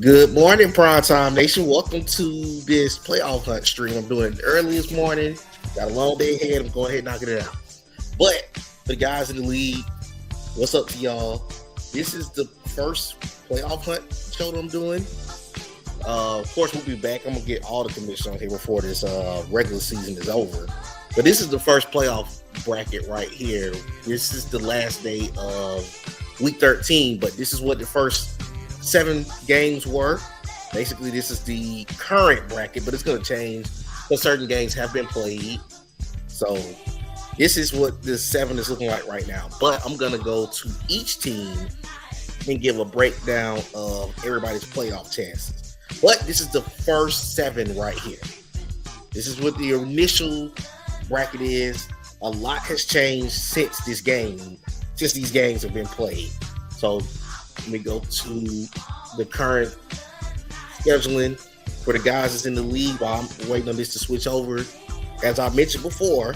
Good morning, Primetime Nation. Welcome to this playoff hunt stream. I'm doing it early this morning. Got a long day ahead. I'm going ahead and knocking it out. But for the guys in the league, what's up to y'all? This is the first playoff hunt show that I'm doing. Of course, we'll be back. I'm going to get all the commissions on here before this regular season is over. But this is the first playoff bracket right here. This is the last day of week 13, but this is what the first 7 games were. Basically, this is the current bracket, but it's going to change because certain games have been played. So this is what the 7 is looking like right now. But I'm going to go to each team and give a breakdown of everybody's playoff chances. But this is the first 7 right here. This is what the initial bracket is. A lot has changed since these games have been played. So let me go to the current scheduling for the guys that's in the league while I'm waiting on this to switch over. As I mentioned before,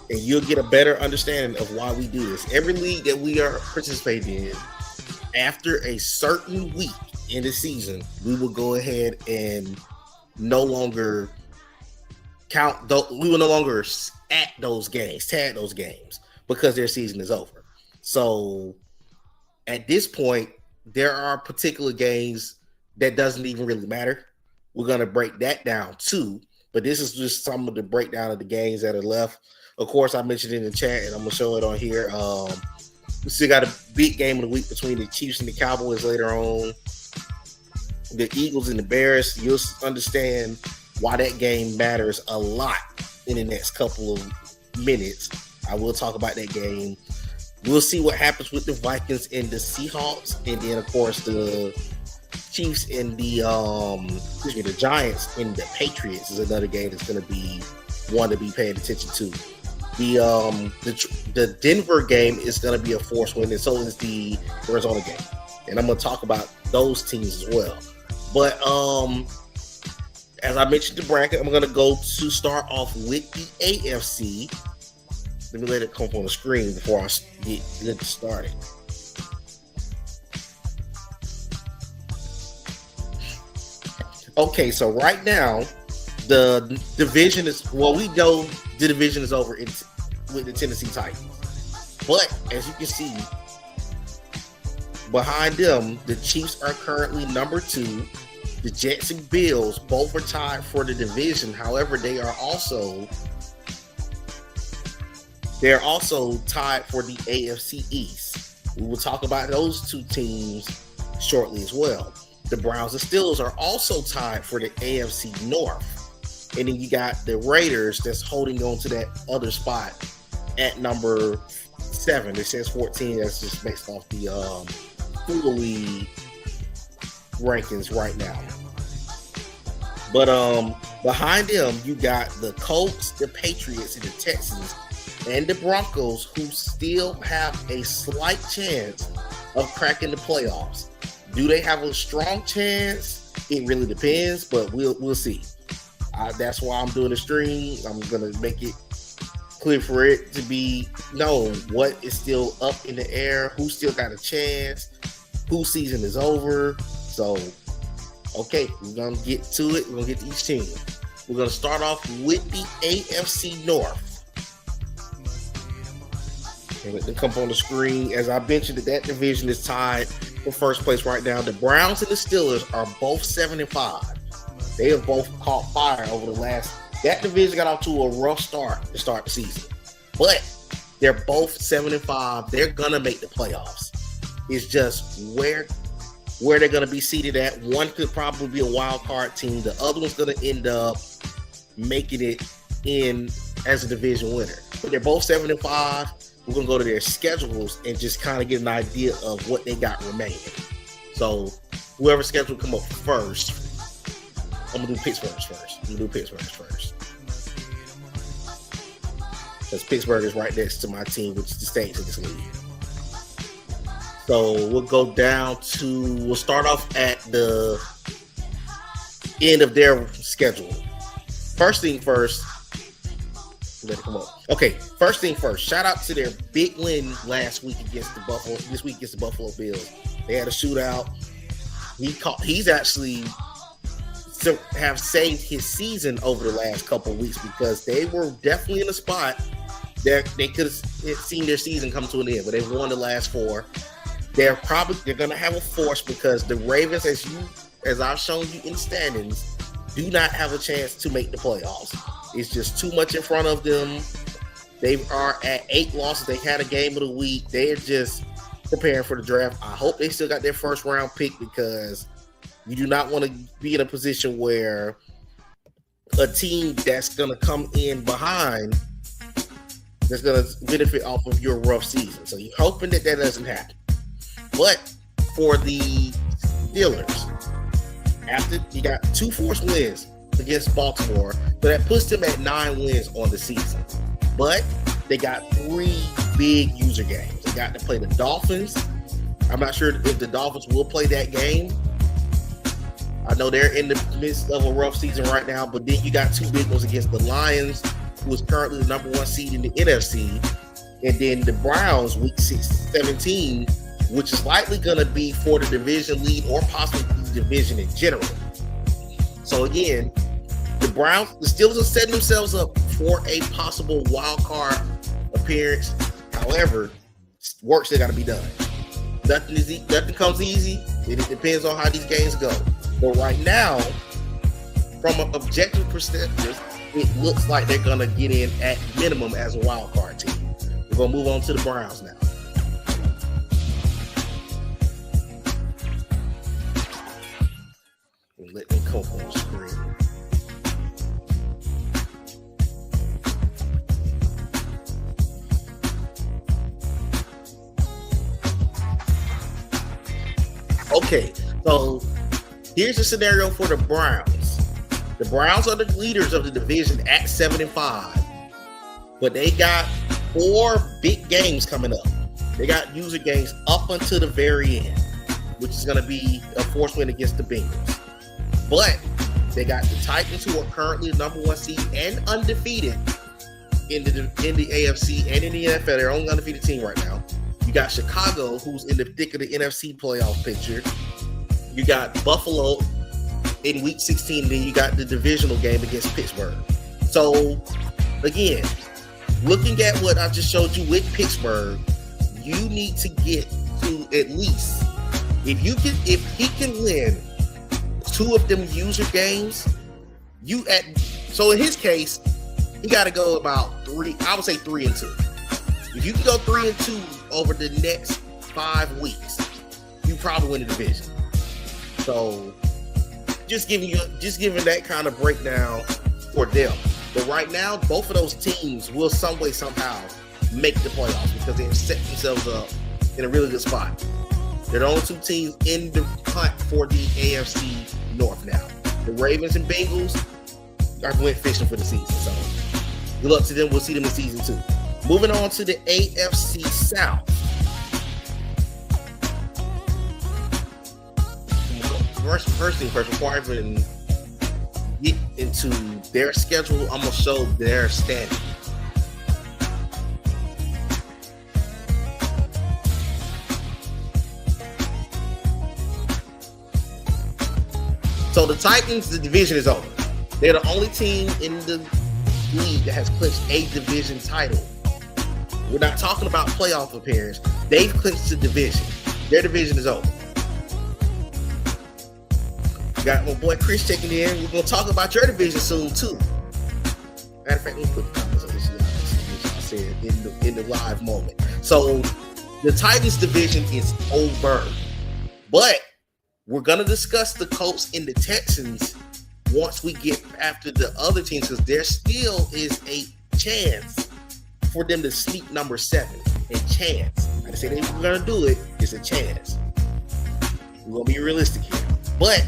and you'll get a better understanding of why we do this. Every league that we are participating in, after a certain week in the season, we will go ahead and no longer count. We will no longer tag those games because their season is over. So at this point, there are particular games that doesn't even really matter. We're going to break that down too, but this is just some of the breakdown of the games that are left. Of course, I mentioned it in the chat, and I'm going to show it on here. We still got a big game of the week between the Chiefs and the Cowboys later on. The Eagles and the Bears, you'll understand why that game matters a lot in the next couple of minutes. I will talk about that game. We'll see what happens with the Vikings and the Seahawks, and then of course the Chiefs and the Giants and the Patriots is another game that's going to be one to be paying attention to. The Denver game is going to be a forced win, and so is the Arizona game, and I'm going to talk about those teams as well. But as I mentioned the bracket, I'm going to go to start off with the AFC. Let me let it come up on the screen before I get started. Okay, so right now, the division is, we know the division is over with the Tennessee Titans. But as you can see, behind them, the Chiefs are currently number 2. The Jets and Bills both are tied for the division. However, they are also tied for the AFC East. We will talk about those two teams shortly as well. The Browns and Steelers are also tied for the AFC North. And then you got the Raiders that's holding on to that other spot at number 7. It says 14. That's just based off the fully rankings right now. But behind them, you got the Colts, the Patriots, and the Texans, and the Broncos, who still have a slight chance of cracking the playoffs. Do they have a strong chance? It really depends, but we'll see. That's why I'm doing the stream. I'm gonna make it clear for it to be known what is still up in the air, who still got a chance, whose season is over. So, okay, we're gonna get to it. We're gonna get to each team. We're gonna start off with the AFC North. Let them come on the screen. As I mentioned, that division is tied for first place right now. The Browns and the Steelers are both 7-5. They have both caught fire over the last. That division got off to a rough start to start the season, but they're both 7-5. They're gonna make the playoffs. It's just where they're gonna be seated at. One could probably be a wild card team. The other one's gonna end up making it in as a division winner. But they're both 7-5. We're going to go to their schedules and just kind of get an idea of what they got remaining. So, whoever's schedule come up first, I'm going to do Pittsburgh first. Because Pittsburgh is right next to my team, which is the Saints in this league. So, we'll start off at the end of their schedule. First thing first, let it come up. Okay, first thing first. Shout out to their big win last week against the Buffalo. This week against the Buffalo Bills. They had a shootout. He's actually have saved his season over the last couple of weeks because they were definitely in a spot that they could have seen their season come to an end, but they won the last four. They're going to have a force because the Ravens, as I've shown you in standings, do not have a chance to make the playoffs. It's just too much in front of them. They are at 8 losses. They had a game of the week. They're just preparing for the draft. I hope they still got their first round pick because you do not want to be in a position where a team that's going to come in behind that's going to benefit off of your rough season. So you're hoping that doesn't happen. But for the Steelers, after you got 2 forced wins against Baltimore, so that puts them at 9 wins on the season. But they got 3 big user games. They got to play the Dolphins. I'm not sure if the Dolphins will play that game. I know they're in the midst of a rough season right now, but then you got 2 big ones against the Lions, who is currently the number 1 seed in the NFC, and then the Browns, week 17, which is likely going to be for the division lead or possibly the division in general. So again, the Steelers are setting themselves up for a possible wild card appearance. However, work still got to be done. Nothing comes easy. It depends on how these games go. But right now, from an objective perspective, it looks like they're going to get in at minimum as a wild card team. We're going to move on to the Browns now. Let me come on the screen. Okay, so here's the scenario for the Browns. The Browns are the leaders of the division at 7-5, but they got 4 big games coming up. They got user games up until the very end, which is going to be a forced win against the Bengals. But they got the Titans, who are currently the number 1 seed and undefeated in the AFC and in the NFL. They're only undefeated team right now. You got Chicago, who's in the thick of the NFC playoff picture. You got Buffalo in week 16, and then you got the divisional game against Pittsburgh. So, again, looking at what I just showed you with Pittsburgh, you need to get to at least, if he can win 2 of them user games, so in his case, he got to go about 3. I would say 3-2. If you can go 3-2 over the next 5 weeks, you probably win the division. So, just giving that kind of breakdown for them. But right now, both of those teams will some way somehow make the playoffs because they've set themselves up in a really good spot. They're the only 2 teams in the hunt for the AFC North now. The Ravens and Bengals are went fishing for the season. So good luck to them. We'll see them in season 2. Moving on to the AFC South. First thing first, before I even get into their schedule, I'm going to show their standing. So the Titans, the division is over. They're the only team in the league that has clinched a division title. We're not talking about playoff appearance. They've clinched the division. Their division is over. Got my boy Chris checking in. We're going to talk about your division soon, too. Matter of fact, let me put the comments on this. I said in the live moment. So the Titans division is over. But we're going to discuss the Colts and the Texans once we get after the other teams, because there still is a chance for them to sneak number 7. A chance. I didn't say they were going to do it. It's a chance. We're going to be realistic here. But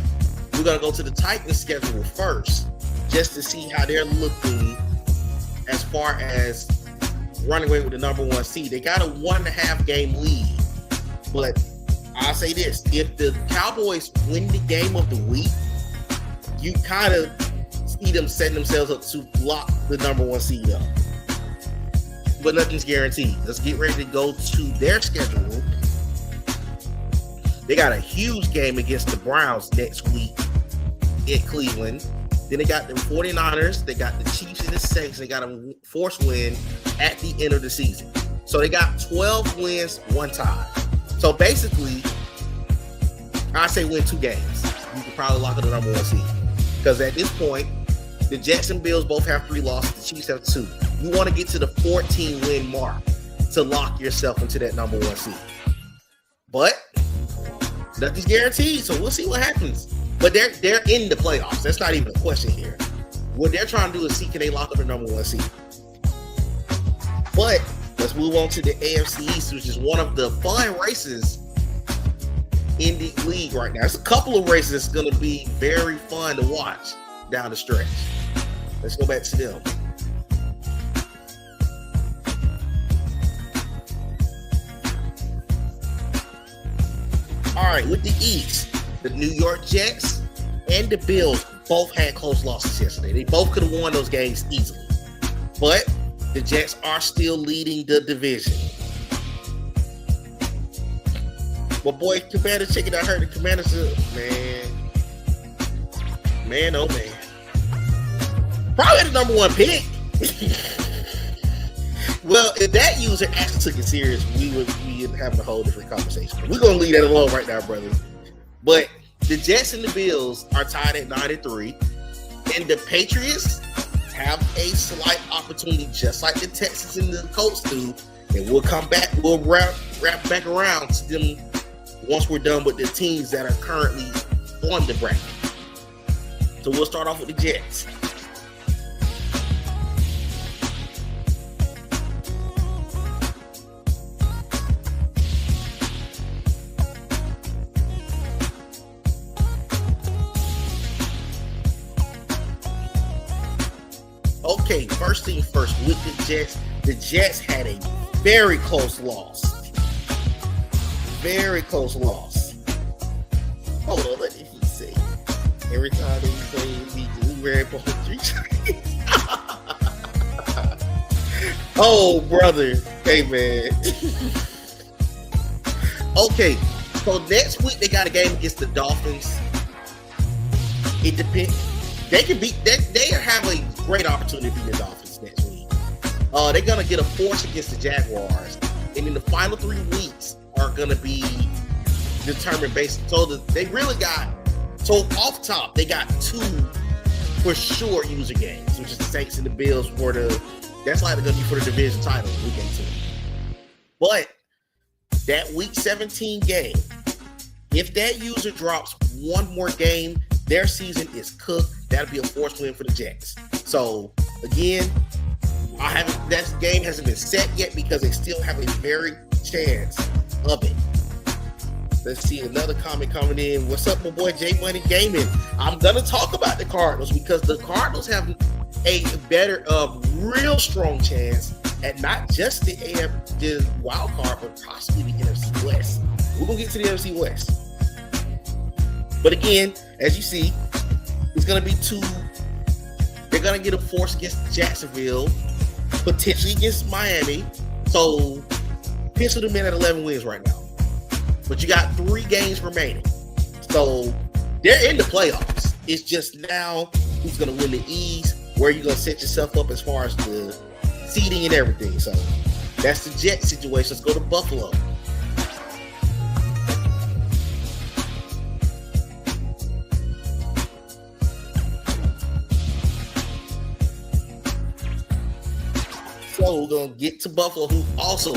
we're going to go to the Titans schedule first just to see how they're looking as far as running away with the number 1 seed. They got a 1.5 game lead. But I'll say this, if the Cowboys win the game of the week, you kind of see them setting themselves up to lock the number 1 seed up. But nothing's guaranteed. Let's get ready to go to their schedule. They got a huge game against the Browns next week in Cleveland. Then they got the 49ers, they got the Chiefs and the Saints, they got a forced win at the end of the season. So they got 12 wins, 1 tie. So basically, I say win 2 games. You can probably lock in the number 1 seed. Because at this point, the Jets and Bills both have 3 losses, the Chiefs have 2. You want to get to the 14-win mark to lock yourself into that number 1 seed. But nothing's guaranteed, so we'll see what happens. But they're in the playoffs. That's not even a question here. What they're trying to do is see can they lock up the number 1 seed. But let's move on to the AFC East, which is one of the fun races in the league right now. There's a couple of races that's going to be very fun to watch down the stretch. Let's go back to them. All right, with the East, the New York Jets and the Bills both had close losses yesterday. They both could have won those games easily. But the Jets are still leading the division. My boy, Commander Chicken, I heard the Commanders, man, oh man. Probably the number 1 pick. Well, if that user actually took it serious, we would be having a whole different conversation. We're going to leave that alone right now, brothers. But the Jets and the Bills are tied at 9-3. And the Patriots have a slight opportunity, just like the Texans and the Colts do. And we'll come back, we'll wrap back around to them once we're done with the teams that are currently on the bracket. So we'll start off with the Jets. Okay, first thing first, with the Jets had a very close loss. Very close loss. Hold on, let me see. Every time they play, we very poetry. Oh, brother. Hey, man. Okay, so next week they got a game against the Dolphins. It depends. They can beat. They have a great opportunity to beat the Dolphins next week. They're gonna get a force against the Jaguars, and in the final 3 weeks are gonna be determined based. So they really got. So off top, they got 2 for sure user games, which is the Saints and the Bills for the. That's like they're gonna be for the division title week 18. But that week 17 game, if that user drops 1 more game, their season is cooked. That'll be a forced win for the Jets. So again, that game hasn't been set yet because they still have a very chance of it. Let's see another comment coming in. What's up, my boy J Money Gaming? I'm gonna talk about the Cardinals because the Cardinals have a better, real strong chance at not just the wild card, but possibly the NFC West. We're gonna get to the NFC West. But again, as you see, it's going to be 2. They're going to get a force against Jacksonville, potentially against Miami. So, pencil them in at 11 wins right now. But you got 3 games remaining. So, they're in the playoffs. It's just now who's going to win the East, where you're going to set yourself up as far as the seeding and everything. So, that's the Jet situation. Let's go to Buffalo. So we're going to get to Buffalo, who also,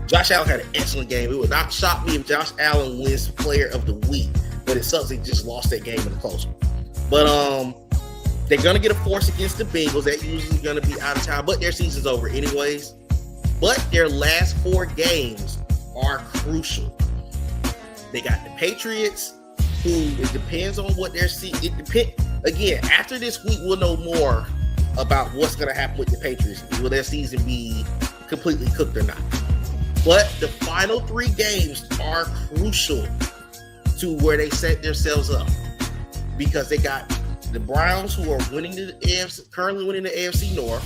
Josh Allen had an excellent game. It would not shock me if Josh Allen wins Player of the Week, but it sucks they just lost that game in the close one. But they're going to get a force against the Bengals. That usually going to be out of town, but their season's over anyways. But their last 4 games are crucial. They got the Patriots, who it depends on what their season. It depends. Again, after this week, we'll know more about what's going to happen with the Patriots. Will their season be completely cooked or not? But the final 3 games are crucial to where they set themselves up, because they got the Browns, who are winning the AFC, currently winning the AFC North.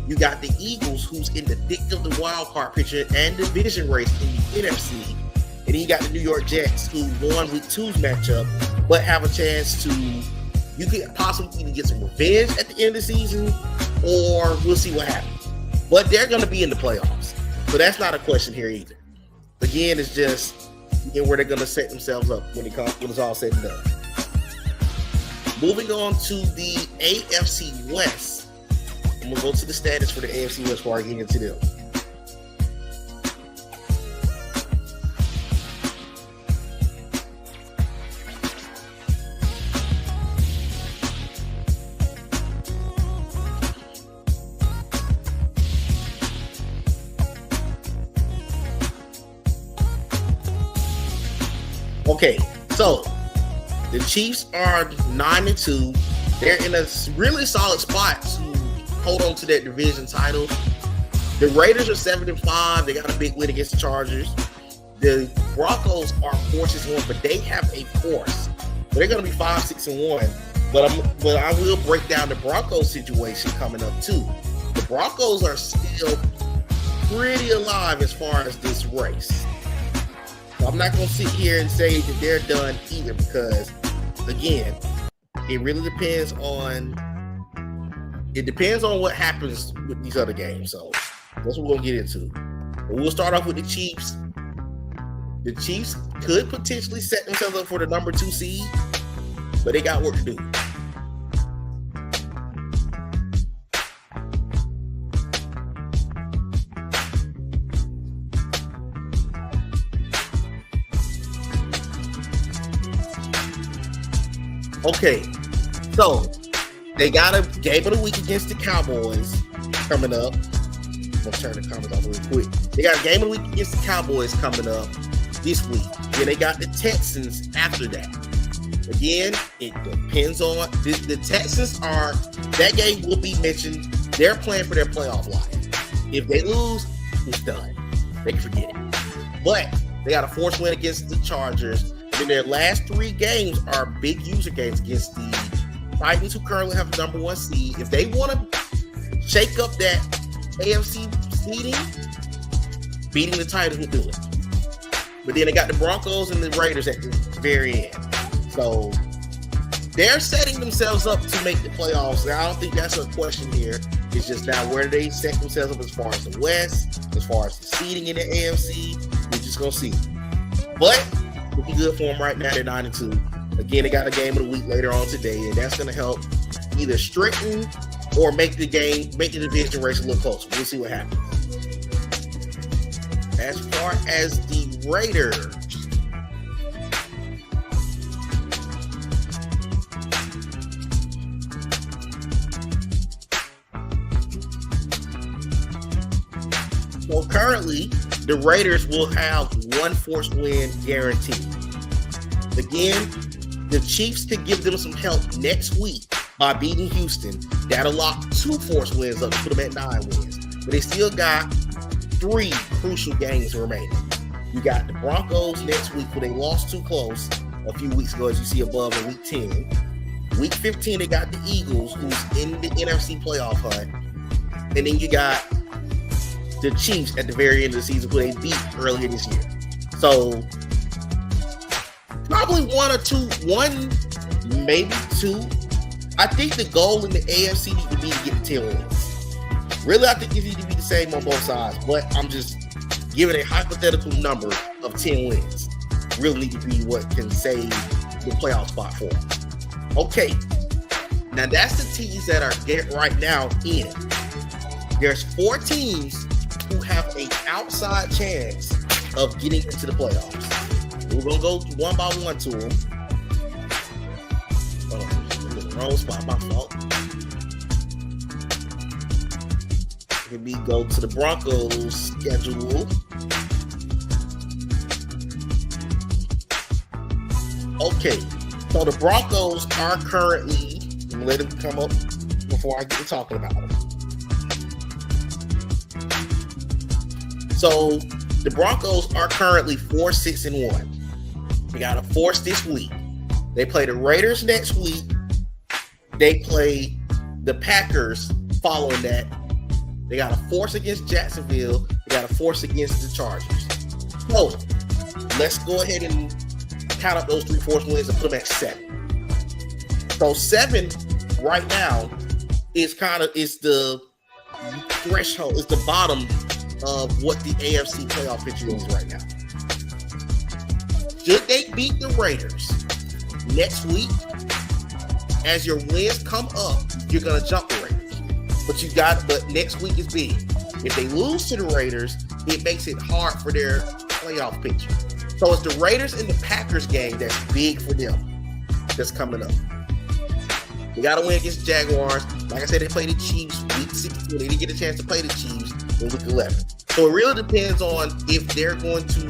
You got the Eagles, who's in the thick of the wild card picture and division race in the NFC. And then you got the New York Jets, who won week 2's matchup, but have a chance to, you could possibly even get some revenge at the end of the season, or we'll see what happens. But they're going to be in the playoffs. So that's not a question here either. Again, it's just where they're going to set themselves up when it's all said and done. Moving on to the AFC West. And we'll go to the status for the AFC West before I get into them. Okay, so the Chiefs are 9-2. They're in a really solid spot to hold on to that division title. The Raiders are 7-5. They got a big win against the Chargers. The Broncos are 4-6-1, but they have a force. They're going to be 5-6-1. But I will break down the Broncos situation coming up too. The Broncos are still pretty alive as far as this race. I'm not going to sit here and say that they're done either, because, again, it really depends on what happens with these other games. So that's what we're going to get into. But we'll start off with the Chiefs. The Chiefs could potentially set themselves up for the number 2 seed, but they got work to do. Okay, so they got a game of the week against the Cowboys coming up. I'm going to turn the comments off real quick. They got a game of the week against the Cowboys coming up this week. Then they got the Texans after that. Again, it depends on the Texans that game will be mentioned. They're playing for their playoff life. If they lose, it's done. They can forget it. But they got a forced win against the Chargers. And their last 3 games are big user games against the Titans, who currently have the number 1 seed. If they want to shake up that AFC seeding, beating the Titans will do it. But then they got the Broncos and the Raiders at the very end. So they're setting themselves up to make the playoffs. Now, I don't think that's a question here. It's just now where do they set themselves up as far as the West, as far as the seeding in the AFC. We're just going to see. But looking good for them right now. They're 9-2. Again, they got a game of the week later on today, and that's going to help either strengthen or make the division race a little closer. We'll see what happens. As far as the Raiders, so currently, the Raiders will have 1 forced win guaranteed. Again, the Chiefs could give them some help next week by beating Houston. That'll lock 2 forced wins up to put them at 9 wins. But they still got 3 crucial games remaining. You got the Broncos next week, where they lost too close a few weeks ago, as you see above in week 10. Week 15, they got the Eagles, who's in the NFC playoff hunt. And then you got the Chiefs at the very end of the season, who they beat earlier this year. So probably 1 or 2, 1, maybe 2. I think the goal in the AFC needs to be to get 10 wins. Really, I think it needs to be the same on both sides, but I'm just giving a hypothetical number of 10 wins. Really need to be what can save the playoff spot for them. Okay, now that's the teams that are right now in. There's 4 teams who have an outside chance of getting into the playoffs. We're going to go one by one to them. I'm in the wrong spot, my fault. Let me go to the Broncos schedule. Okay, so the Broncos are currently, let them come up before I get to talking about them. So the Broncos are currently 4-6-1. They got a force this week. They play the Raiders next week. They play the Packers following that. They got a force against Jacksonville. They got a force against the Chargers. So let's go ahead and count up those 3 forced wins and put them at 7. So 7 right now is the threshold, is the bottom of what the AFC playoff picture is right now. Should they beat the Raiders next week, as your wins come up, you're gonna jump the Raiders. But next week is big. If they lose to the Raiders, it makes it hard for their playoff picture. So it's the Raiders and the Packers game that's big for them that's coming up. They got to win against the Jaguars. Like I said, they play the Chiefs week 16. They didn't get a chance to play the Chiefs in week 11. So it really depends on if they're going to,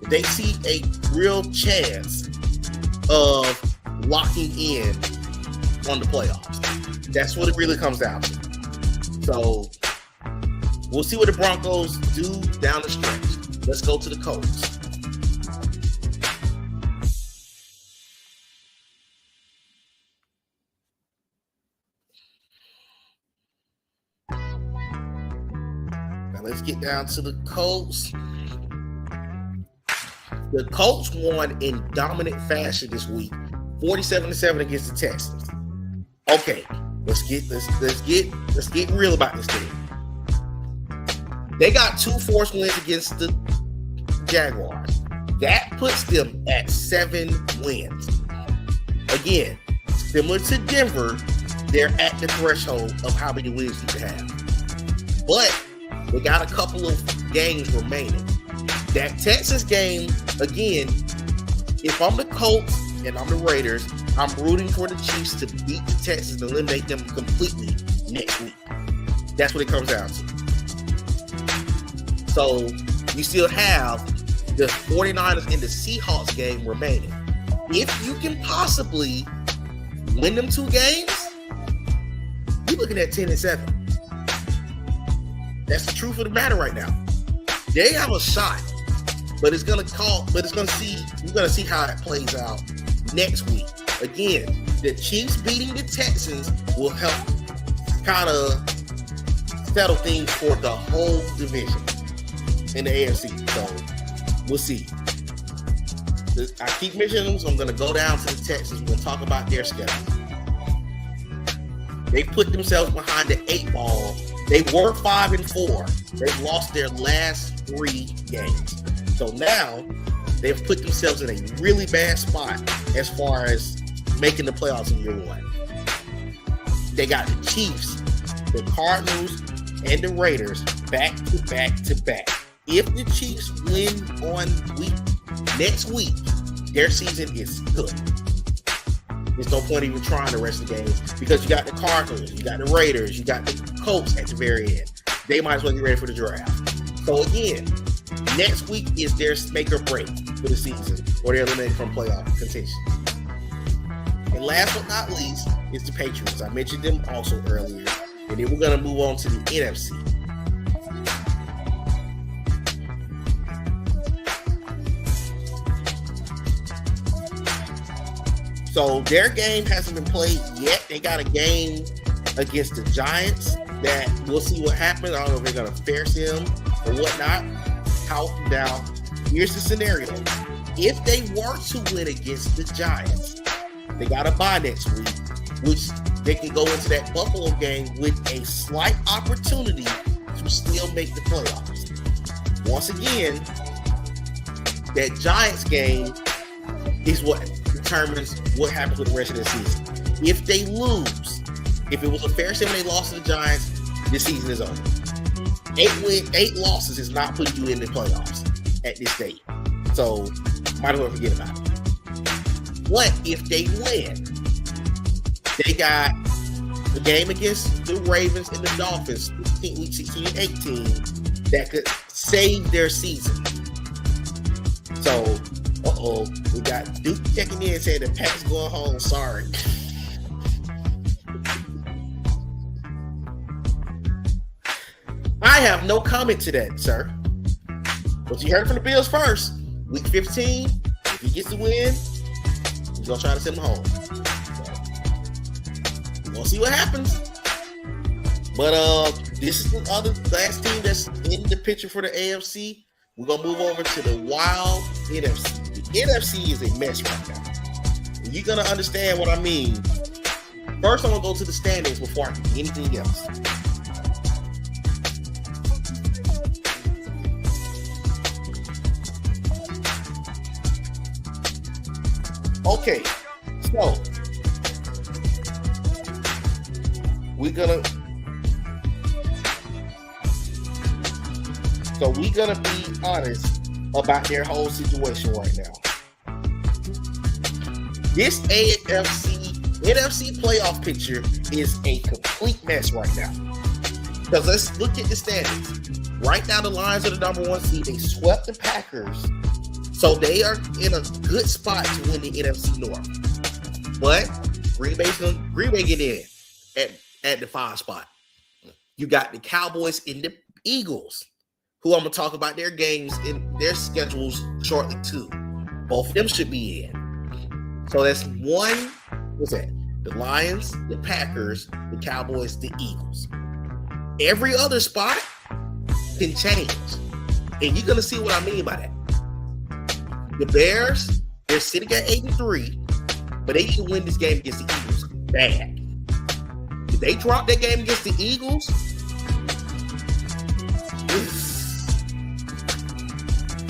if they see a real chance of locking in on the playoffs. That's what it really comes down to. So we'll see what the Broncos do down the stretch. Let's go to the Colts. Now let's get down to the Colts. The Colts won in dominant fashion this week, 47-7 against the Texans. Okay, let's get real about this thing. They got 2 forced wins against the Jaguars. That puts them at 7 wins. Again, similar to Denver, they're at the threshold of how many wins you can have. But they got a couple of games remaining. That Texas game, again, if I'm the Colts and I'm the Raiders, I'm rooting for the Chiefs to beat the Texans and eliminate them completely next week. That's what it comes down to. So you still have the 49ers and the Seahawks game remaining. If you can possibly win them 2 games, you're looking at 10-7. That's the truth of the matter right now. They have a shot, but we're gonna see how it plays out next week. Again, the Chiefs beating the Texans will help kind of settle things for the whole division in the AFC. So we'll see. I keep mentioning them, so I'm going to go down to the Texans. We're going to talk about their schedule. They put themselves behind the 8 ball. They were 5-4. They've lost their last 3 games. So now they've put themselves in a really bad spot as far as making the playoffs in year 1. They got the Chiefs, the Cardinals, and the Raiders back to back to back. If the Chiefs win on next week, their season is good. There's no point even trying the rest of the games because you got the Cardinals, you got the Raiders, you got the Colts at the very end. They might as well get ready for the draft. So again, next week is their make or break for the season, or they're eliminated from playoff contention. And last but not least is the Patriots. I mentioned them also earlier. And then we're going to move on to the NFC. So their game hasn't been played yet. They got a game against the Giants that we'll see what happens. I don't know if they're going to fare them or whatnot. Now, here's the scenario. If they were to win against the Giants, they got a bye next week, which they can go into that Buffalo game with a slight opportunity to still make the playoffs. Once again, that Giants game is what determines what happens with the rest of the season. If they lose, if it was a fair share and they lost to the Giants, this season is over. 8 losses is not putting you in the playoffs at this date. So, might as well forget about it. What if they win? They got the game against the Ravens and the Dolphins, week 16 and 18, that could save their season. So, we got Duke checking in saying the Pats going home. Sorry. I have no comment to that, sir. But you heard from the Bills first. Week 15, if he gets the win, he's going to try to send him home. We're going to see what happens. But this is the last team that's in the picture for the AFC. We're going to move over to the wild NFC. The NFC is a mess right now. And you're gonna understand what I mean. First, I'm gonna go to the standings before I can do anything else. Okay, so we're gonna be honest about their whole situation right now. This NFC playoff picture is a complete mess right now. Because let's look at the standings. Right now, the Lions are the number 1 seed. They swept the Packers. So they are in a good spot to win the NFC North. But Green Bay get in at the 5 spot. You got the Cowboys and the Eagles, who I'm going to talk about their games and their schedules shortly too. Both of them should be in. So that's what's that? The Lions, the Packers, the Cowboys, the Eagles. Every other spot can change. And you're going to see what I mean by that. The Bears, they're sitting at 8-3, but they need to win this game against the Eagles bad. If they drop that game against the Eagles,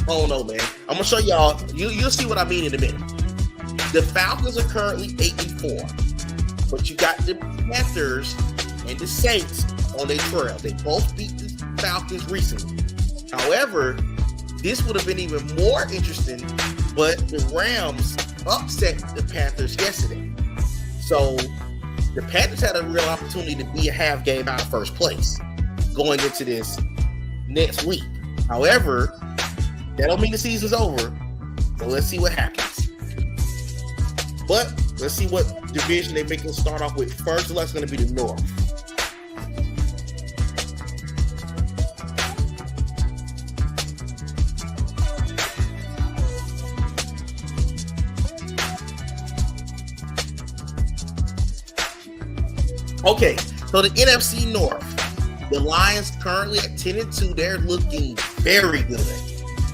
oh no, man. I'm gonna show y'all. You'll see what I mean in a minute. The Falcons are currently 8-4, but you got the Panthers and the Saints on their trail. They both beat the Falcons recently. However, this would have been even more interesting, but the Rams upset the Panthers yesterday. So the Panthers had a real opportunity to be a half game out of first place going into this next week. However, that don't mean the season's over. So let's see what happens. But let's see what division they make us start off with first. That's going to be the North. Okay, so the NFC North, the Lions currently at 10-2. They're looking very good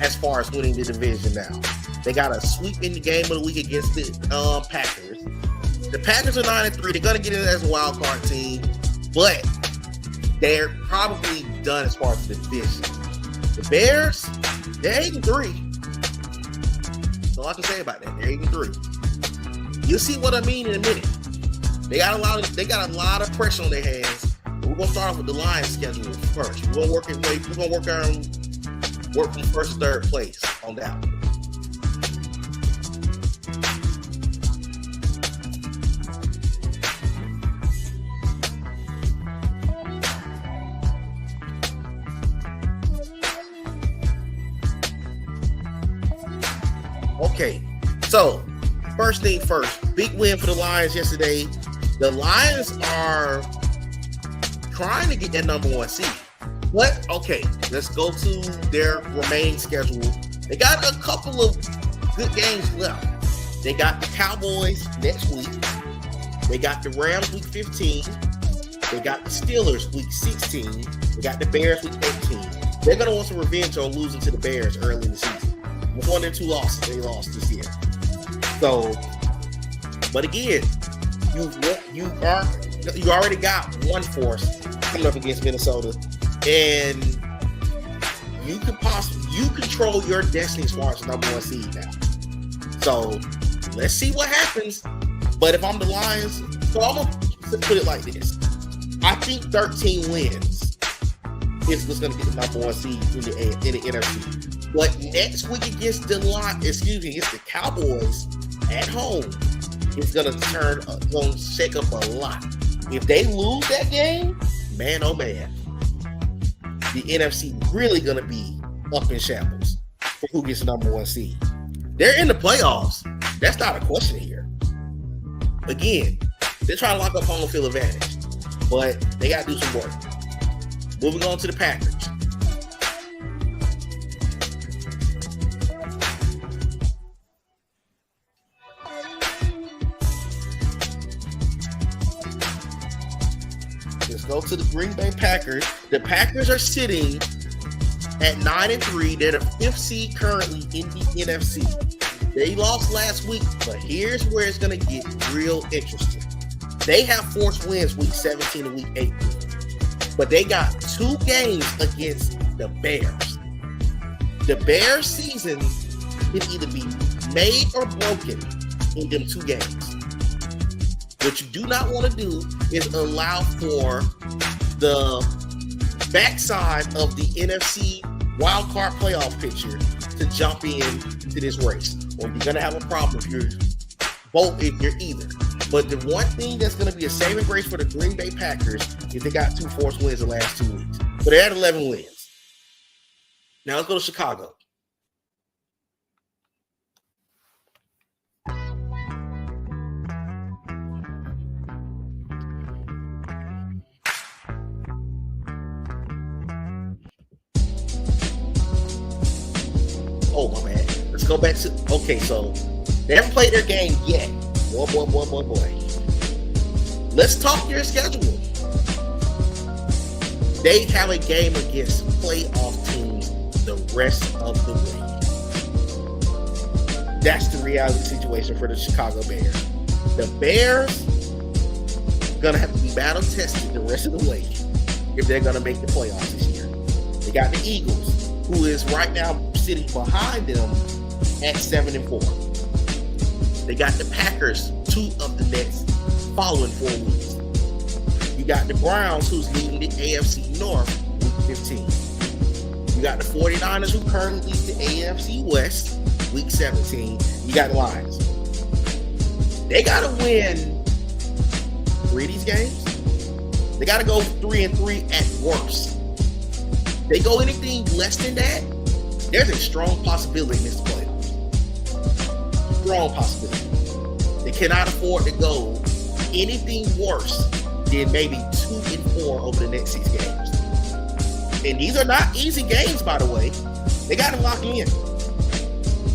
as far as winning the division now. They got a sweep in the game of the week against the Packers. The Packers are 9-3. They're going to get in as a wild card team, but they're probably done as far as the division. The Bears, they're 8-3. That's all I can say about that. They're 8-3. You'll see what I mean in a minute. They got a lot of pressure on their hands. We're gonna start off with the Lions schedule first. We're gonna work from first to third place on that one. Okay, so first thing first, big win for the Lions yesterday. The Lions are trying to get that number 1 seed. But, okay, let's go to their remaining schedule. They got a couple of good games left. They got the Cowboys next week. They got the Rams week 15. They got the Steelers week 16. They got the Bears week 18. They're going to want some revenge on losing to the Bears early in the season. With 1 and 2 losses they lost this year. So, but again, you already got one force coming up against Minnesota, and you control your destiny as far as the number 1 seed now. So let's see what happens. But if I'm the Lions, so I'm gonna put it like this: I think 13 wins is what's gonna get the number 1 seed in the NFC. But next week against the Cowboys at home, it's gonna shake up a lot. If they lose that game, man, oh man, the NFC really gonna be up in shambles for who gets the number 1 seed. They're in the playoffs. That's not a question here. Again, they're trying to lock up home field advantage, but they gotta do some work. Moving on to the Packers. Let's go to the Green Bay Packers. The Packers are sitting at 9-3. They're the 5th seed currently in the NFC. They lost last week, but here's where it's going to get real interesting. They have forced wins week 17 and week 18, but they got 2 games against the Bears. The Bears season can either be made or broken in them 2 games. What you do not want to do is allow for the backside of the NFC wildcard playoff picture to jump in to this race. Or you're going to have a problem if you're either. But the one thing that's going to be a saving grace for the Green Bay Packers is they got 2 forced wins the last 2 weeks. So they're at 11 wins. Now let's go to Chicago. Oh, my man. Let's go back to... Okay, so they haven't played their game yet. Boy. Let's talk their schedule. They have a game against playoff teams the rest of the way. That's the reality situation for the Chicago Bears. The Bears going to have to be battle tested the rest of the way if they're going to make the playoffs this year. They got the Eagles, who is right now sitting behind them at 7-4. They got the Packers 2 of the next following 4 weeks. You got the Browns, who's leading the AFC North week 15. You got the 49ers, who currently leads the AFC West week 17. You got the Lions. They got to win 3 of these games. They got to go 3-3 at worst. They go anything less than that, there's a strong possibility in this playoffs. Strong possibility. They cannot afford to go anything worse than maybe 2-4 over the next 6 games. And these are not easy games, by the way. They got to lock in.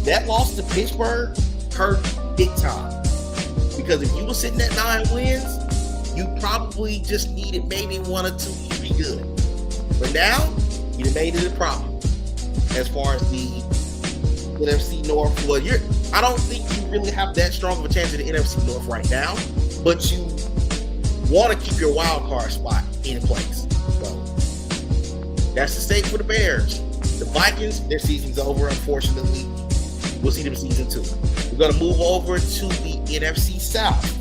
That loss to Pittsburgh hurt big time. Because if you were sitting at 9 wins, you probably just needed maybe 1 or 2 to be good. But now, you made it a problem. As far as the NFC North, well, I don't think you really have that strong of a chance of the NFC North right now, but you want to keep your wild card spot in place. So that's the stake for the Bears. The Vikings, their season's over, unfortunately. We'll see them season 2. We're going to move over to the NFC South.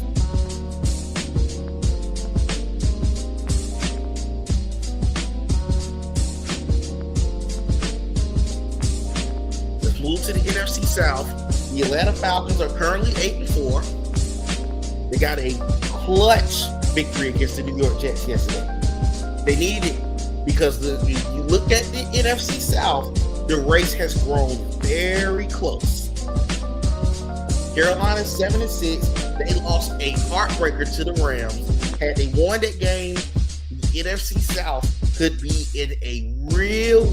Move to the NFC South. The Atlanta Falcons are currently 8-4. They got a clutch victory against the New York Jets yesterday. They needed it because you look at the NFC South, the race has grown very close. Carolina 7-6. They lost a heartbreaker to the Rams. Had they won that game, the NFC South could be in a real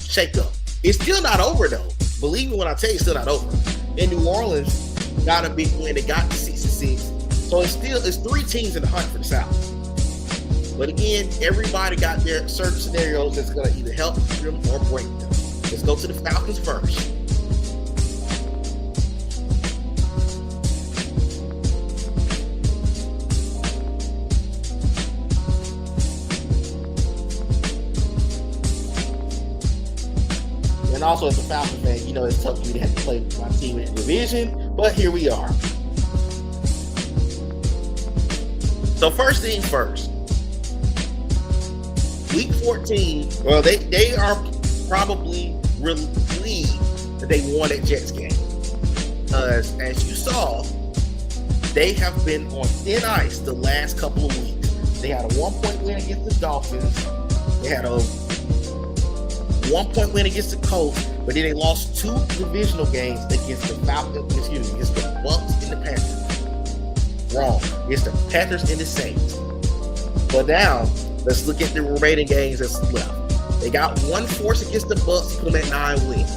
shakeup. It's still not over, though. Believe me when I tell you, it's still not over. And New Orleans got a big win. They got to 6-6. So it's 3 teams in the hunt for the South. But again, everybody got their certain scenarios that's going to either help them or break them. Let's go to the Falcons first. And also, as a Falcon fan, it's tough for me to have to play my team in the division, but here we are. So first things first. Week 14, well, they are probably relieved that they won that Jets game. Because, as you saw, they have been on thin ice the last couple of weeks. They had a 1-point win against the Dolphins. They had a 1-point win against the Colts, but then they lost 2 divisional games against the against the Bucs and the Panthers. Wrong. It's the Panthers and the Saints. But now, let's look at the remaining games that's left. They got 1 force against the Bucs to put them at 9 wins.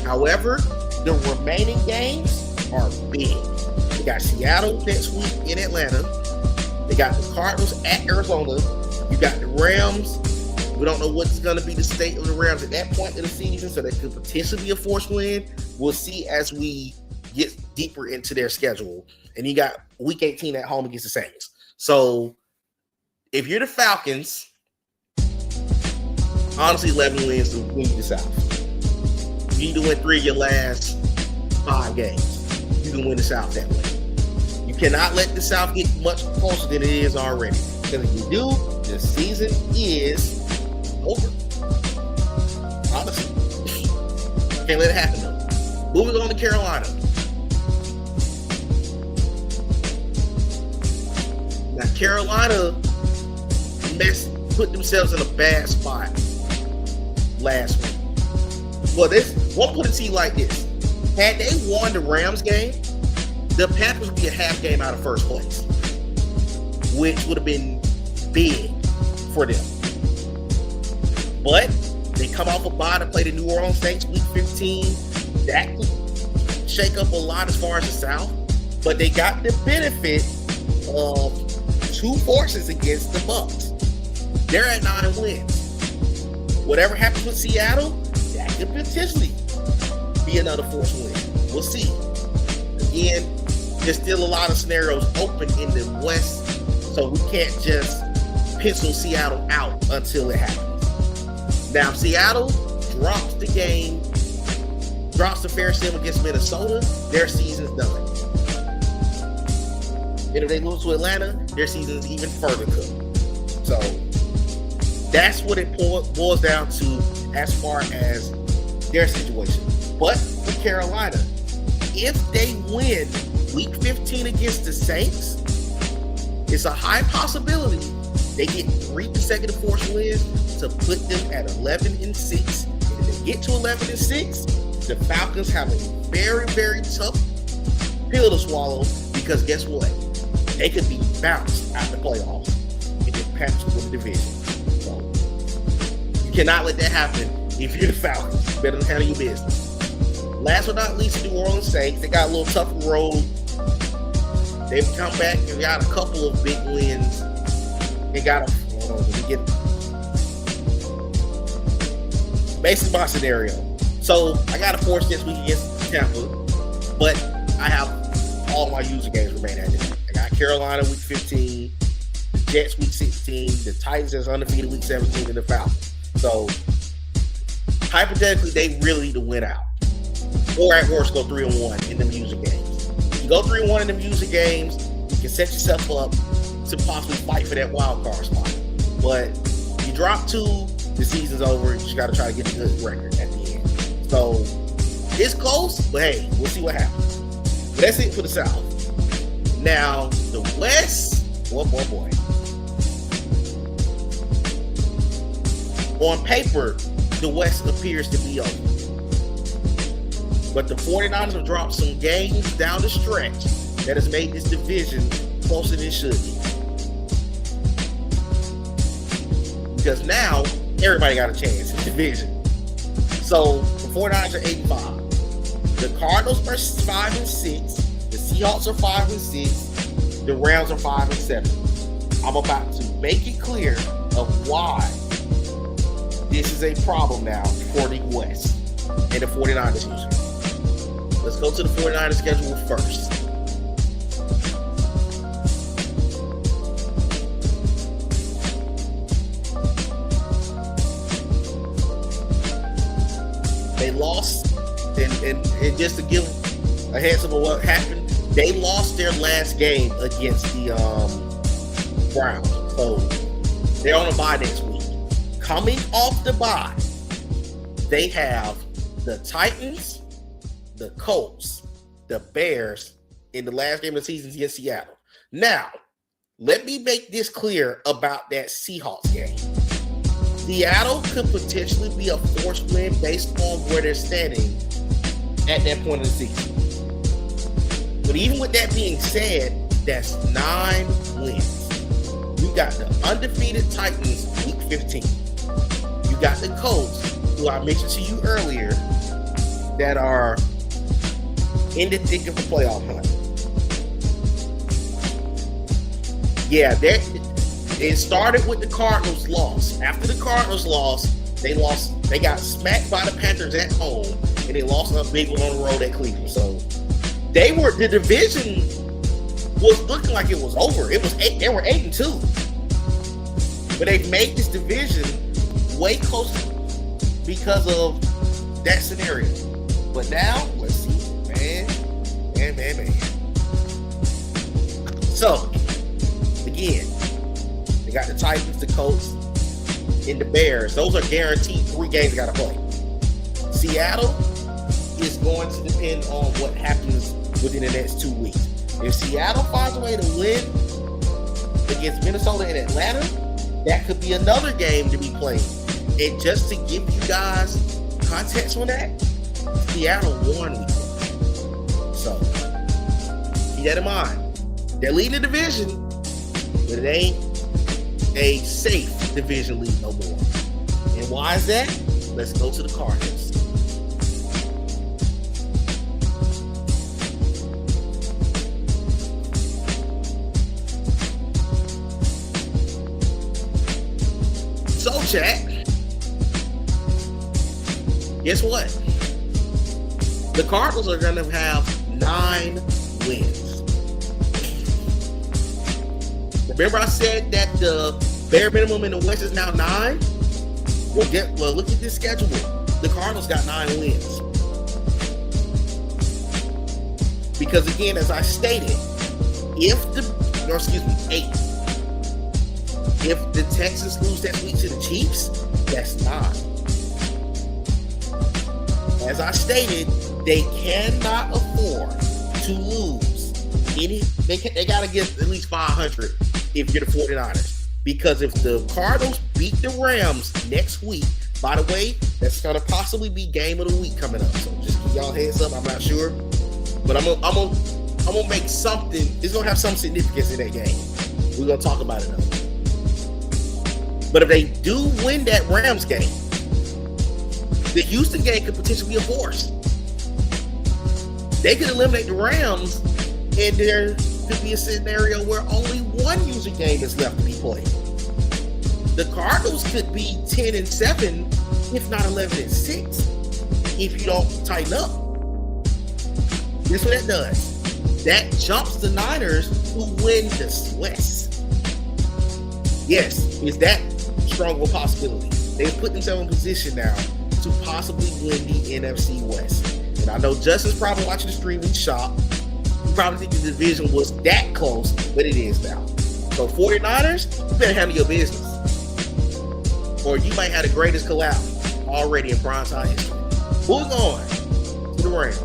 However, the remaining games are big. They got Seattle next week in Atlanta. They got the Cardinals at Arizona. You got the Rams We don't know what's going to be the state of the Rams at that point of the season, so that could potentially be a forced win. We'll see as we get deeper into their schedule. And you got week 18 at home against the Saints. So if you're the Falcons, honestly, 11 wins to win the South. You need to win 3 of your last 5 games. You can win the South that way. You cannot let the South get much closer than it is already. Because if you do, the season is over. Honestly. Can't let it happen though. Moving on to Carolina. Now Carolina put themselves in a bad spot last week. Well, one put it to you like this. Had they won the Rams game, the Panthers would be a half game out of first place, which would have been big for them. But they come off a bye to play the New Orleans Saints week 15. That could shake up a lot as far as the South. But they got the benefit of 2 forces against the Bucks. They're at 9 wins. Whatever happens with Seattle, that could potentially be another forced win. We'll see. Again, there's still a lot of scenarios open in the West, so we can't just pencil Seattle out until it happens. Now, Seattle drops the fair sim against Minnesota, their season's done. And if they lose to Atlanta, their season's even further cooked. So that's what it boils down to as far as their situation. But for Carolina, if they win week 15 against the Saints, it's a high possibility they get 3 consecutive forced wins to put them at 11-6. And if they get to 11-6, the Falcons have a very, very tough pill to swallow, because guess what? They could be bounced out the playoffs and get patched with the division. So you cannot let that happen if you're the Falcons. You better handle your business. Last but not least, the New Orleans Saints. They got a little tougher road. They've come back and got a couple of big wins. They got a basically my scenario. So I got a force this week against Tampa, but I have all my user games remaining at this. I got Carolina week 15, the Jets week 16, the Titans as undefeated week 17, and the Falcons. So hypothetically, they really need to win out, or at worst go 3-1 in them user games. If you go 3-1 in them user games, you can set yourself up to possibly fight for that wild card spot. But you drop 2, the season's over. You just got to try to get a good record at the end. So it's close, but hey, we'll see what happens. But that's it for the South. Now the West, boy. On paper, the West appears to be over. But the 49ers have dropped some games down the stretch that has made this division closer than it should be. Because now, everybody got a chance in the division. So, the 49ers are 8-5. The Cardinals are 5-6. The Seahawks are 5-6. The Rams are 5-7. I'm about to make it clear of why this is a problem now for the West and the 49ers usually. Let's go to the 49ers schedule first. They lost, and just to give a heads up of what happened, they lost their last game against the Browns. So they're on a bye next week. Coming off the bye, they have the Titans, the Colts, the Bears in the last game of the season against Seattle. Now, let me make this clear about that Seahawks game. Seattle could potentially be a forced win based on where they're standing at that point of the season. But even with that being said, that's 9 wins. You got the undefeated Titans week 15. You got the Colts, who I mentioned to you earlier, that are in the thick of the playoff hunt. Yeah, It started with the Cardinals' loss. After the Cardinals lost, they got smacked by the Panthers at home, and they lost a big one on the road at Cleveland. So the division was looking like it was over. They were 8-2. But they've made this division way closer because of that scenario. But now, let's see, man. So, again, they got the Titans, the Colts, and the Bears. Those are guaranteed 3 games they got to play. Seattle is going to depend on what happens within the next 2 weeks. If Seattle finds a way to win against Minnesota and Atlanta, that could be another game to be played. And just to give you guys context on that, Seattle won week 1. So, keep that in mind. They're leading the division, but it ain't a safe division lead no more. And why is that? Let's go to the Cardinals. So, chat, guess what? The Cardinals are going to have 9 wins. Remember I said that the bare minimum in the West is now 9? Well, look at this schedule. The Cardinals got 9 wins. Because again, as I stated, 8. If the Texans lose that week to the Chiefs, that's 9. As I stated, they cannot afford to lose any. They got to get at least 500 if you're the 49ers. Because if the Cardinals beat the Rams next week, by the way, that's going to possibly be game of the week coming up. So just give y'all heads up. I'm not sure, but I'm gonna make something. It's gonna have some significance in that game. We're gonna talk about it though. But if they do win that Rams game, the Houston game could potentially be a force. They could eliminate the Rams, and there could be a scenario where only one user game is left to be played. The Cardinals could be 10-7, if not 11-6, if you don't tighten up. Here's what that does. That jumps the Niners who win the West. Yes, is that strong of a possibility? They've put themselves in position now to possibly win the NFC West. And I know Justin's probably watching the stream in shock. You probably think the division was that close, but it is now. So 49ers, you better handle your business. Or you might have the greatest collapse already in primetime history. Moving on to the Rams.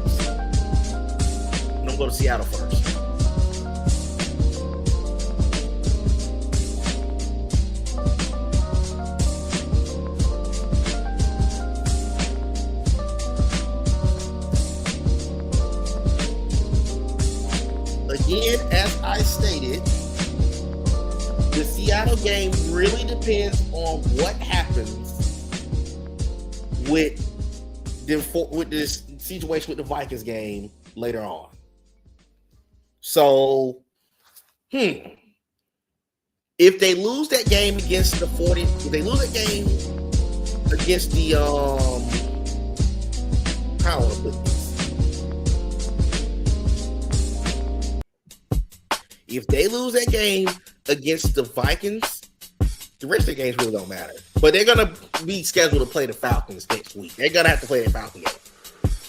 And I'm going to Seattle first. Again, as I stated, the Seattle game really depends on what happens with this situation with the Vikings game later on. So, if they lose that game against the 40, if they lose that game against the how do I put this? If they lose that game against the Vikings, the rest of the games really don't matter. But they're going to be scheduled to play the Falcons next week. They're going to have to play that Falcon game.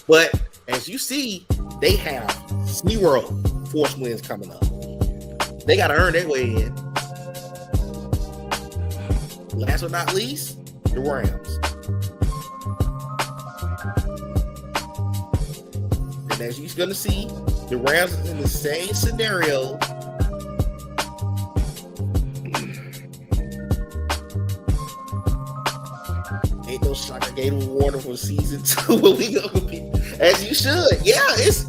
But as you see, they have 0 forced wins coming up. They got to earn their way in. Last but not least, the Rams. And as you're going to see, the Rams is in the same scenario. Ain't no shock I gave them warning for season 2 when we gonna compete. As you should. Yeah, it's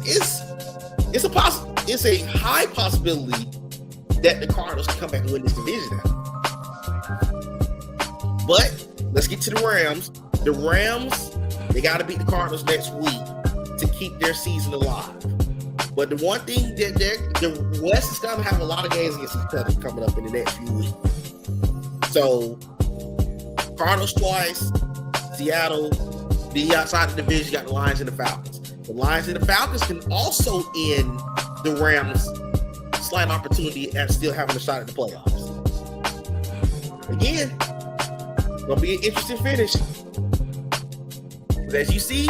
a high possibility that the Cardinals can come back and win this division now. But let's get to the Rams. The Rams, they gotta beat the Cardinals next week to keep their season alive. But the one thing that the West is gonna have a lot of games against each other coming up in the next few weeks. So Cardinals twice, Seattle. Then outside the division, you got the Lions and the Falcons. The Lions and the Falcons can also end the Rams' slight opportunity at still having a shot at the playoffs. Again, gonna be an interesting finish. But as you see,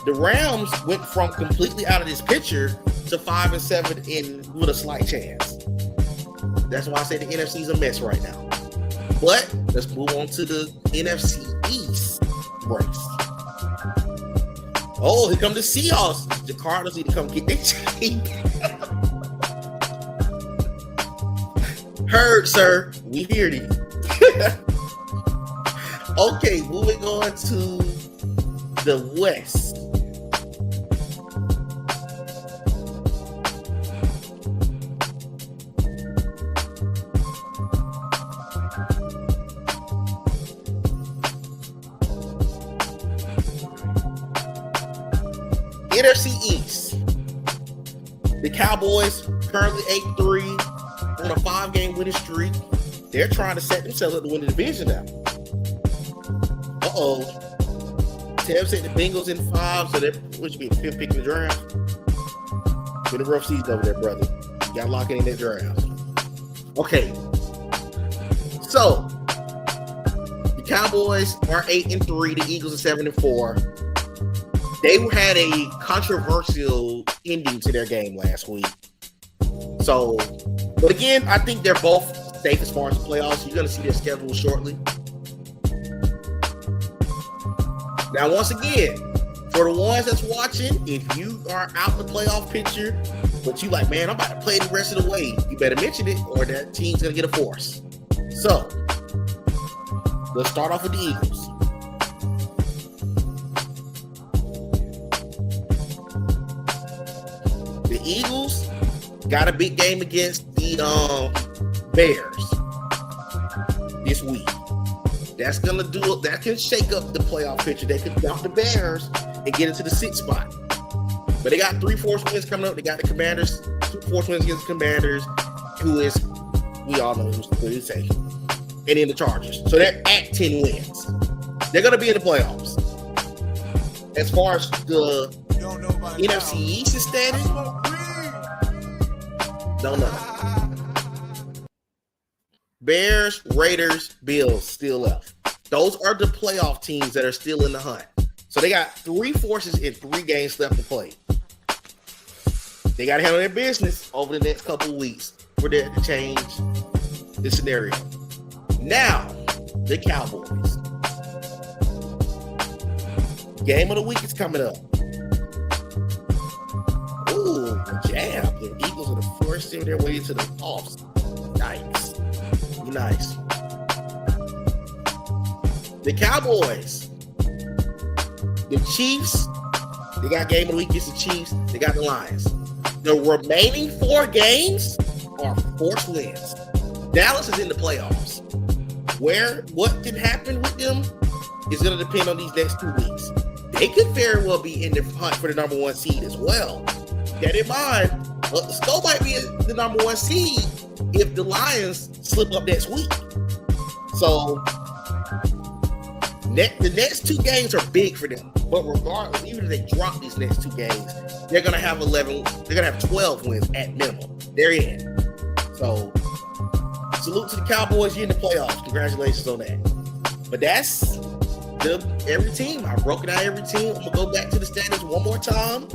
the Rams went from completely out of this picture to 5-7 in with a slight chance. That's why I say the NFC is a mess right now. But let's move on to the NFC East race. Oh, here come the Seahawks. The Cardinals need to come get their team. Heard, sir. We hear you. Okay, moving on to the West. NFC East. The Cowboys currently 8-3 on a 5-game winning streak. They're trying to set themselves up to win the division now. Tab said the Bengals in 5, so that would be the 5th pick in the draft. Been a rough season over there, brother. You gotta lock in that draft. Okay. So the Cowboys are 8-3. The Eagles are 7-4. They had a controversial ending to their game last week. So, but again, I think they're both safe as far as the playoffs. You're going to see their schedule shortly. Now, once again, for the ones that's watching, if you are out the playoff picture, but you like, man, I'm about to play the rest of the way, you better mention it or that team's going to get a force. So, let's start off with the Eagles. The Eagles got a big game against the Bears this week. That can shake up the playoff picture. They could dump the Bears and get into the 6th spot. But they got 3 force wins coming up. They got the Commanders, 2 force wins against the Commanders, we all know who's the say. And then the Chargers. So they're at 10 wins. They're going to be in the playoffs. As far as the NFC East is standing, don't know. Bears, Raiders, Bills still left. Those are the playoff teams that are still in the hunt. So they got 3 forces in 3 games left to play. They got to handle their business over the next couple of weeks for that to change the scenario. Now, the Cowboys. Game of the week is coming up. Ooh, jam. The Eagles are the first team their way to the playoffs. Nice. The Cowboys. The Chiefs. They got game of the week against the Chiefs. They got the Lions. The remaining 4 games are forced wins. Dallas is in the playoffs. What can happen with them is going to depend on these next 2 weeks. They could very well be in the hunt for the number 1 seed as well. Get in mind, Skull might be the number 1 seed if the Lions slip up next week. So the next 2 games are big for them. But regardless, even if they drop these next 2 games, they're gonna have 11. They're gonna have 12 wins at minimum. They're in. So salute to the Cowboys. You're in the playoffs. Congratulations on that. But that's every team. I've broken out every team. I'm gonna go back to the standings one more time.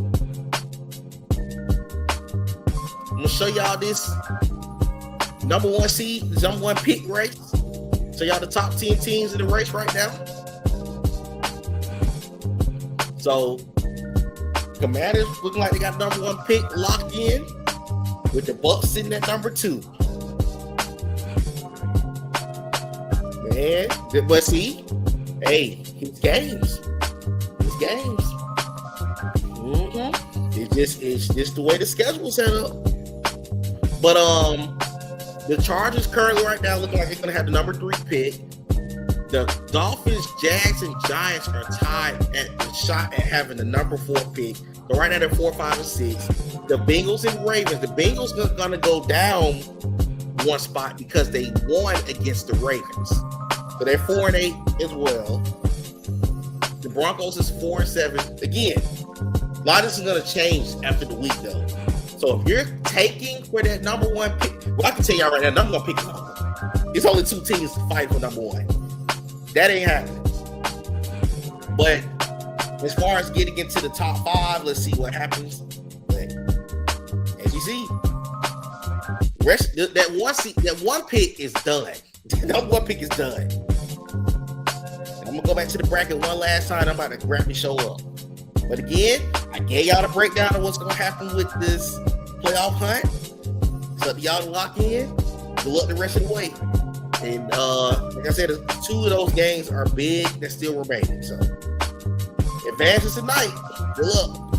I'm gonna show y'all this number 1 seed, the number 1 pick race. So y'all the top 10 teams in the race right now. So Commanders looking like they got number 1 pick locked in, with the Bucs sitting at number 2. Man, but see, hey, it's games. It's games. It's just the way the schedule's set up. But the Chargers currently right now looking like they're gonna have the number 3 pick. The Dolphins, Jags, and Giants are tied at the shot at having the number 4 pick. So right now they're 4, 5, and 6. The Bengals and Ravens. The Bengals are gonna go down one spot because they won against the Ravens. So they're 4-8 as well. The Broncos is 4-7. Again, a lot of this is going to change after the week, though. So if you're taking for that number one pick, well, I can tell y'all right now, I'm going to pick number one. It's only 2 teams fighting for number one. That ain't happening. But as far as getting into the top 5, let's see what happens. But as you see, that one pick is done. That one pick is done. And I'm gonna go back to the bracket one last time. I'm about to grab me show up. But again, I gave y'all the breakdown of what's gonna happen with this playoff hunt. It's up to y'all to lock in. Good luck the rest of the way. And like I said, 2 of those games are big that still remaining. So advances tonight. Good luck.